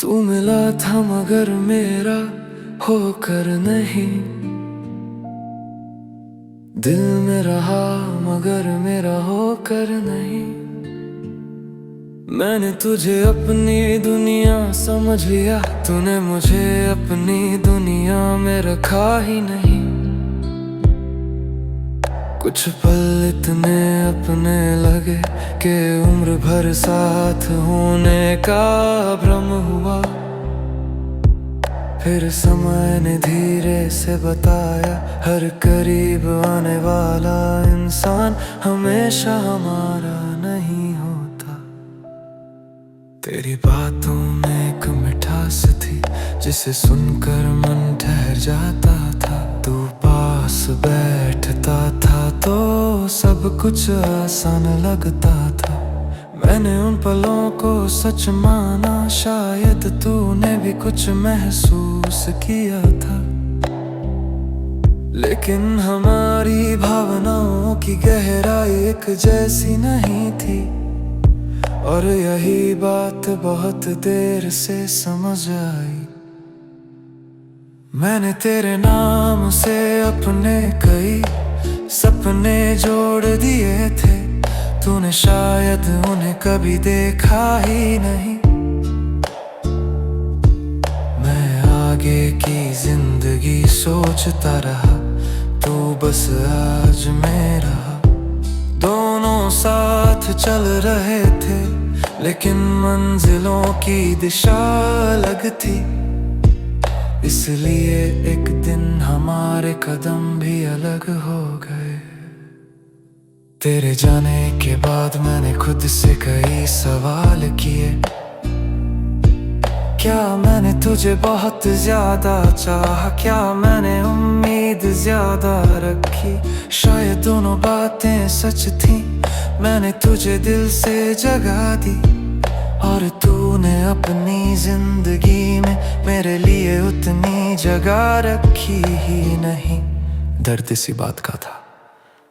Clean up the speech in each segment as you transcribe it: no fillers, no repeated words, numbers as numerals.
तू मिला था मगर मेरा होकर नहीं, दिल में रहा मगर मेरा होकर नहीं। मैंने तुझे अपनी दुनिया समझ लिया, तूने मुझे अपनी दुनिया में रखा ही नहीं। कुछ पल इतने अपने लगे कि उम्र भर साथ होने का भ्रम हुआ। फिर समय ने धीरे से बताया, हर करीब आने वाला इंसान हमेशा हमारा नहीं होता। तेरी बातों में एक मिठास थी जिसे सुनकर मन ठहर जाता था। तू पास बैठता था तो सब कुछ आसान लगता था। मैंने उन पलों को सच माना, शायद तूने भी कुछ महसूस किया था। लेकिन हमारी भावनाओं की गहराई एक जैसी नहीं थी, और यही बात बहुत देर से समझ आई। मैंने तेरे नाम से अपने कई सपने जोड़ दिए थे, तूने शायद उन्हें कभी देखा ही नहीं। मैं आगे की जिंदगी सोचता रहा, तू बस आज में रहा। दोनों साथ चल रहे थे लेकिन मंजिलों की दिशा अलग थी। इसलिए एक दिन हमारे कदम भी अलग हो गए। तेरे जाने के बाद मैंने खुद से कई सवाल किए। क्या मैंने तुझे बहुत ज्यादा चाहा? क्या मैंने उम्मीद ज्यादा रखी? शायद दोनों बातें सच थी। मैंने तुझे दिल से जगा दी, और तूने अपनी जिंदगी में मेरे लिए उतनी जगह रखी ही नहीं। दर्द इसी बात का था।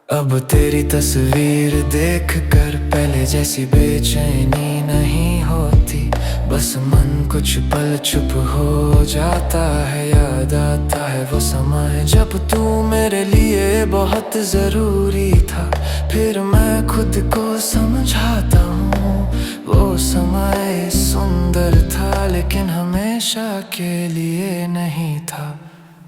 अब तेरी तस्वीर देखकर पहले जैसी बेचैनी नहीं होती। बस मन कुछ पल चुप हो जाता है, याद आता है वो समय जब तू मेरे लिए बहुत जरूरी था। फिर मैं खुद को समझाता हूँ, वो समय सुंदर था लेकिन हमेशा के लिए नहीं था।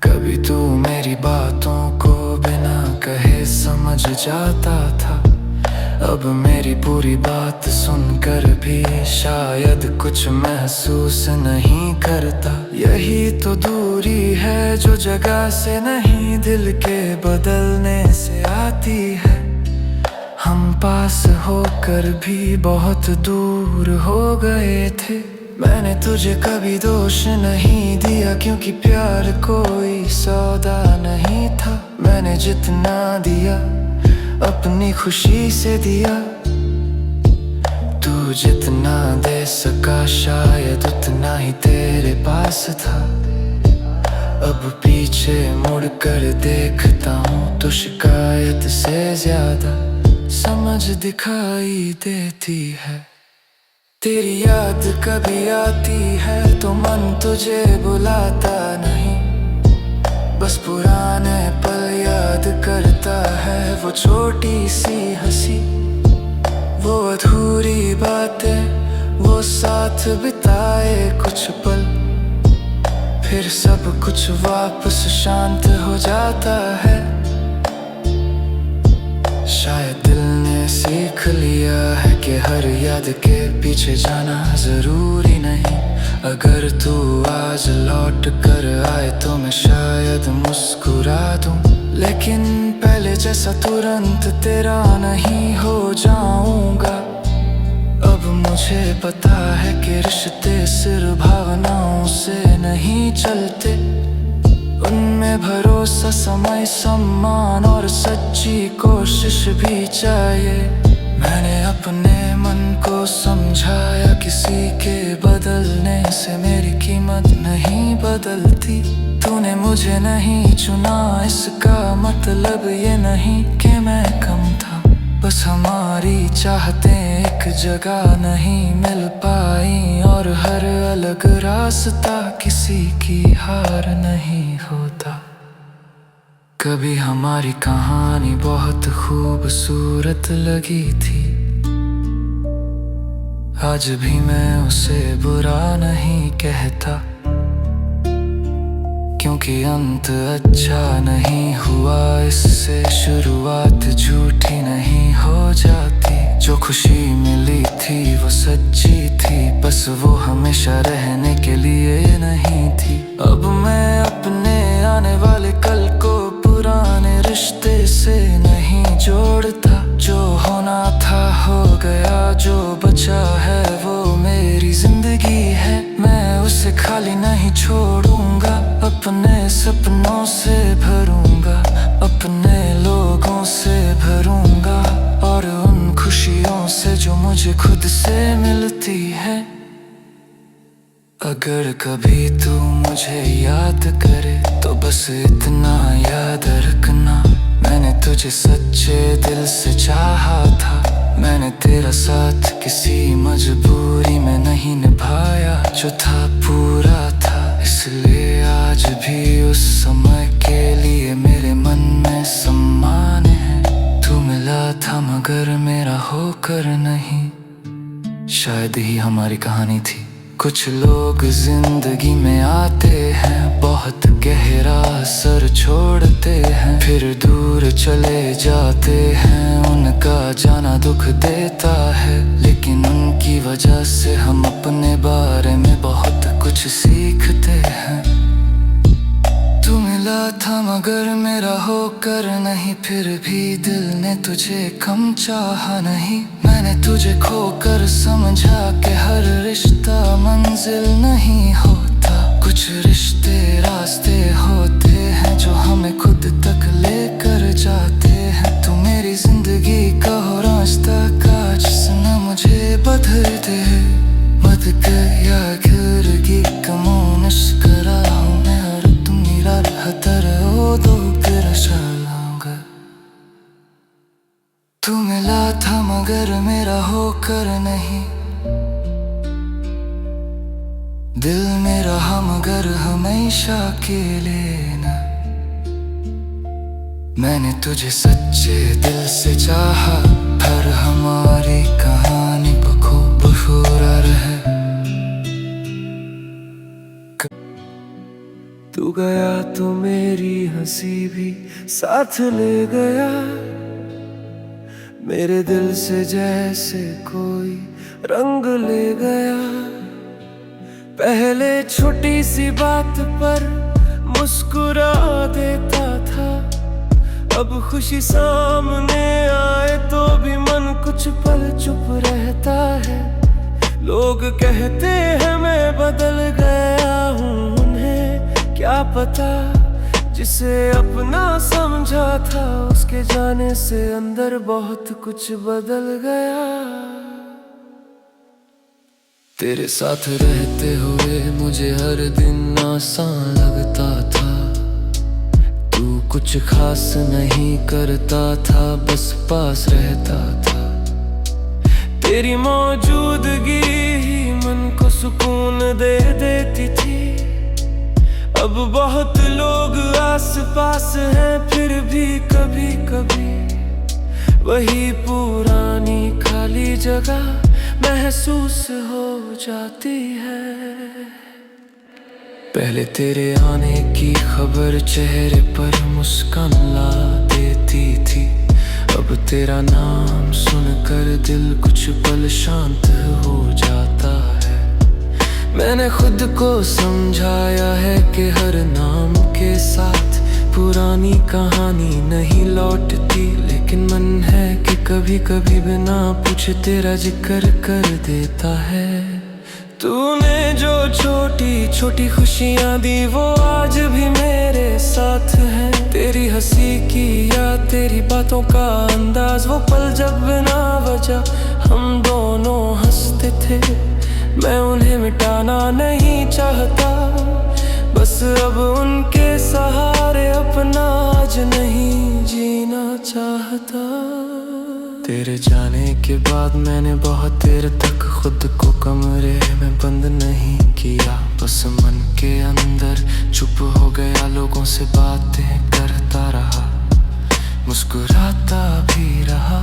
कभी तू मेरी बातों को बिना कहे समझ जाता था, अब मेरी पूरी बात सुनकर भी शायद कुछ महसूस नहीं करता। यही तो दूरी है जो जगह से नहीं, दिल के बदलने से आती है। हम पास होकर भी बहुत दूर हो गए थे। मैंने तुझे कभी दोष नहीं दिया, क्योंकि प्यार कोई सौदा नहीं था। मैंने जितना दिया अपनी खुशी से दिया, तू जितना दे सका शायद उतना ही तेरे पास था। अब पीछे मुड़कर देखता हूँ तो शिकायत से ज्यादा समझ दिखाई देती है। तेरी याद कभी आती है तो मन तुझे बुलाता नहीं, बस पुराने पल याद करता है। वो छोटी सी हंसी, वो अधूरी बातें, वो साथ बिताए कुछ पल, फिर सब कुछ वापस शांत हो जाता है। शायद दिल ने सीख लिया है कि हर याद के पीछे जाना जरूरी नहीं। अगर तू आज लौट कर आए तो मैं शायद मुस्कुरा दूं, लेकिन पहले जैसा तुरंत तेरा नहीं हो जाऊंगा। अब मुझे पता है कि रिश्ते सिर्फ भावनाओं से नहीं चलते, उनमें भरोसा, समय, सम्मान और सच्ची कोशिश भी चाहिए। मैंने अपने मन को समझाया, किसी के बदलने से मेरी कीमत नहीं बदलती। तूने मुझे नहीं चुना, इसका मतलब ये नहीं कि मैं कम था। बस हमारी चाहतें एक जगह नहीं मिल पाई, और हर अलग रास्ता किसी की हार नहीं होता। कभी हमारी कहानी बहुत खूबसूरत लगी थी, आज भी मैं उसे बुरा नहीं कहता, क्योंकि अंत अच्छा नहीं हुआ इससे शुरुआत झूठी नहीं हो जाती। जो खुशी मिली थी वो सच्ची थी, बस वो हमेशा रहने के लिए नहीं थी। अब मैं अपने आने वाले कल को पुराने रिश्ते से नहीं जोड़ता। जो होना था हो गया, जो बचा है वो मेरी जिंदगी है। मैं उसे खाली नहीं छोड़ूंगा, अपने सपनों से भरूंगा, अपने लोगों से भरूंगा, और उन खुशियों से जो मुझे खुद से मिलती है। अगर कभी तू मुझे याद करे तो बस इतना याद रखना, मैंने तुझे सच्चे दिल से चाहा था। मैंने तेरा साथ किसी मजबूरी में नहीं निभाया, जो था पूरा था, इसलिए आज भी उस समय के लिए मेरे मन में सम्मान है। तू मिला था मगर मेरा होकर नहीं, शायद ही हमारी कहानी थी। कुछ लोग जिंदगी में आते हैं, बहुत गहरा असर छोड़ते हैं, फिर दूर चले जाते हैं। उनका जाना दुख देता है, लेकिन उनकी वजह से हम अपने बारे में बहुत कुछ सीखते हैं। तू मिला था मगर मेरा होकर नहीं, फिर भी दिल ने तुझे कम चाहा नहीं। मैंने तुझे खोकर समझा कि हर रिश्ता मंजिल नहीं होता, कुछ रिश्ते रास्ते होते हैं जो हमें खुद तक लेकर जाते हैं। तू मेरी जिंदगी का हो रास्ता का, जिसने मुझे बदल दे मत गया गिरगी कमोनस करा हूँ मैं, और तुम मेरा हतर हो दो फिर चलाऊंगा। तू मिला था मगर मेरा होकर नहीं, दिल मेरा हम मगर हमेशा के लेना। मैंने तुझे सच्चे दिल से चाहा, हर हमारी कहानी बखूब पूरा रहे। तू गया तो मेरी हंसी भी साथ ले गया, मेरे दिल से जैसे कोई रंग ले गया। पहले छोटी सी बात पर मुस्कुरा देता था, अब खुशी सामने आए तो भी मन कुछ पल चुप रहता है। लोग कहते हैं मैं बदल गया हूँ, उन्हें क्या पता, जिसे अपना समझा था उसके जाने से अंदर बहुत कुछ बदल गया। तेरे साथ रहते हुए मुझे हर दिन आसान लगता था, तू कुछ खास नहीं करता था, बस पास रहता था। तेरी मौजूदगी ही मन को सुकून दे देती थी। अब बहुत लोग आस पास हैं, फिर भी कभी कभी वही पुरानी खाली जगह महसूस हो जाती है। पहले तेरे आने की खबर चेहरे पर मुस्कान ला देती थी, अब तेरा नाम सुनकर दिल कुछ पल शांत हो जाता है। मैंने खुद को समझाया है कि हर नाम के साथ पुरानी कहानी नहीं लौटती, लेकिन मन है कि कभी कभी बिना पूछे तेरा जिक्र कर देता है। तूने जो छोटी छोटी खुशियाँ दी वो आज भी मेरे साथ हैं। तेरी हंसी की या तेरी बातों का अंदाज, वो पल जब बिना वजह हम दोनों हंसते थे, मैं उन्हें मिटाना नहीं चाहता, बस अब उनके सहारे अपना आज नहीं जीना चाहता। तेरे जाने के बाद मैंने बहुत देर तक खुद को कमरे में बंद नहीं किया। बस मन के अंदर चुप हो गया, लोगों से बातें करता रहा, मुस्कुराता भी रहा,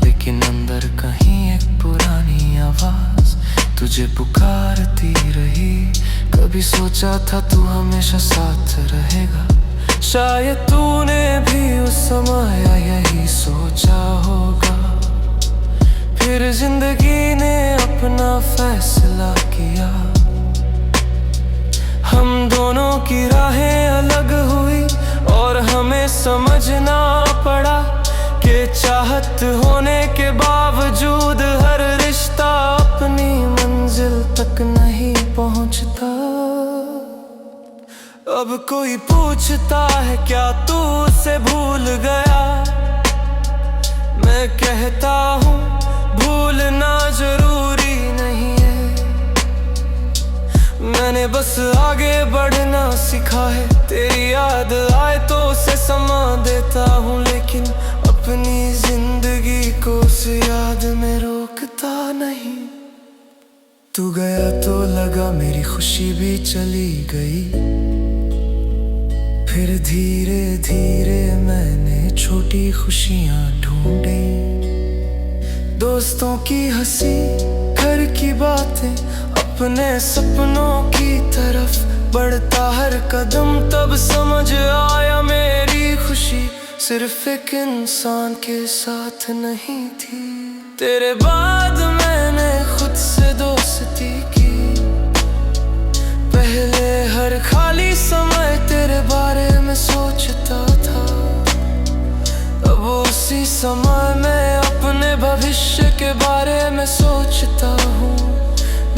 लेकिन अंदर कहीं एक पुरानी आवाज तुझे पुकारती रही। कभी सोचा था तू हमेशा साथ रहेगा, शायद तूने भी उस समय यही सोचा होगा। फिर जिंदगी ने अपना फैसला किया, हम दोनों की राहें अलग हुई और हमें समझना पड़ा कि चाहत होने के बावजूद हर रिश्ता अपनी मंजिल तक नहीं पहुंचता। अब कोई पूछता है क्या तू उसे भूल गया, मैं कहता हूँ भूलना जरूरी नहीं है। मैंने बस आगे बढ़ना सीखा है, तेरी याद आए तो उसे समा देता हूँ, लेकिन अपनी जिंदगी को उस याद में रोकता नहीं। तू गया तो लगा मेरी खुशी भी चली गई, फिर धीरे धीरे मैंने छोटी खुशियां ढूंढी। दोस्तों की हंसी, घर की बातें, अपने सपनों की तरफ बढ़ता हर कदम। तब समझ आया मेरी खुशी सिर्फ एक इंसान के साथ नहीं थी। तेरे बाद मैंने खुद से दोस्ती की, पहले हर खाली समय तेरे बारे में सोचता था, अब उसी समय मैं अपने भविष्य के बारे में सोचता हूँ।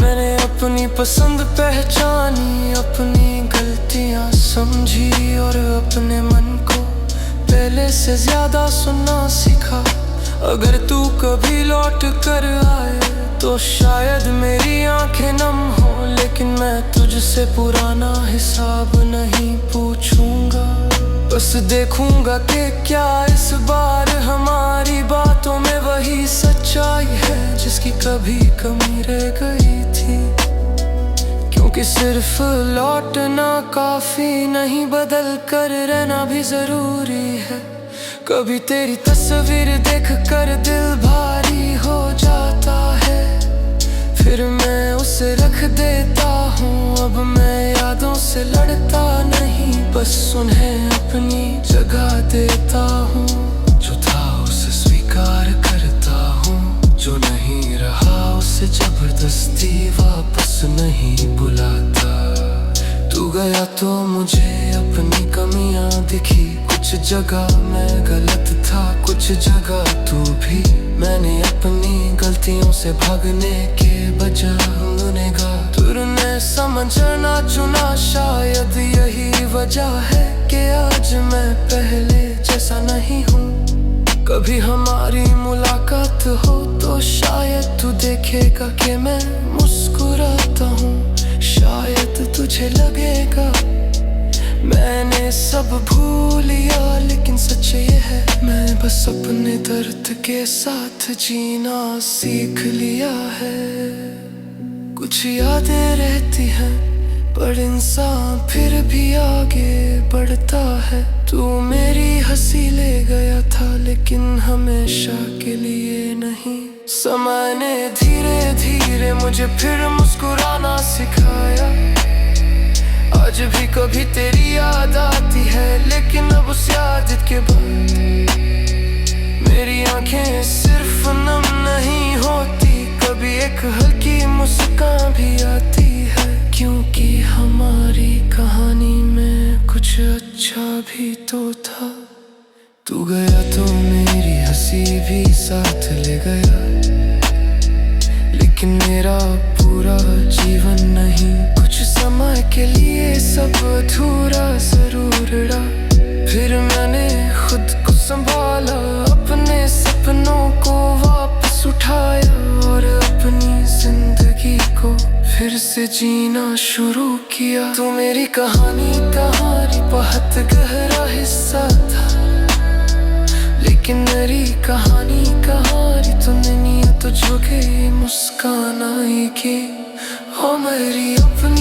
मैंने अपनी पसंद पहचानी, अपनी गलतियाँ समझी और अपने मन को पहले से ज्यादा सुनना सीखा। अगर तू कभी लौट कर आए तो शायद मेरी आंखें नम हो, लेकिन मैं तुझसे पुराना हिसाब नहीं पूछूंगा। बस देखूंगा कि क्या इस बार हमारी बातों में वही सच्चाई है जिसकी कभी कमी रह गई थी। क्योंकि सिर्फ लौटना काफी नहीं, बदल कर रहना भी जरूरी है। कभी तेरी तस्वीर देख कर दिल भारी हो जाता है, फिर मैं उसे रख देता हूँ। अब मैं यादों से लड़ता नहीं, बस उन्हें अपनी जगह देता हूँ। जो था उसे स्वीकार करता हूँ, जो नहीं रहा उसे जबरदस्ती वापस नहीं बुलाता। तू गया तो मुझे अपनी कमियां दिखी, कुछ जगह मैं गलत था, कुछ जगह तू भी। मैंने अपनी गलतियों से भागने के बजाय गुनहगार तुरने समझना चुना। शायद यही वजह है कि आज मैं पहले जैसा नहीं हूँ। कभी हमारी मुलाकात हो तो शायद तू देखेगा कि मैं मुस्कुराता हूँ। शायद तुझे लगेगा मैंने सब भूल लिया, लेकिन सच ये है मैं बस अपने दर्द के साथ जीना सीख लिया है। कुछ यादें रहती हैं पर इंसान फिर भी आगे बढ़ता है। तू मेरी हंसी ले गया था लेकिन हमेशा के लिए नहीं। समय ने धीरे धीरे मुझे फिर मुस्कुराना सिखाया। आज भी कभी तेरी याद आती है, लेकिन अब उस याद के बाद मेरी आंखें सिर्फ नम नहीं होती। कभी एक हल्की मुस्कान भी आती है, क्योंकि हमारी कहानी में कुछ अच्छा भी तो था। तू गया तो मेरी हंसी भी साथ ले गया, लेकिन मेरा पूरा जीवन नहीं। कुछ समय के लिए सब अधूरा जरूर रहा, फिर मैंने खुद को संभाला, अपने सपनों को वापस उठाया और अपनी जिंदगी को फिर से जीना शुरू किया। तू मेरी कहानी बहुत गहरा हिस्सा था, लेकिन किन्नरी कहानी कहानी तूने नी तो झुके मुस्कान आई की हो मेरी अपनी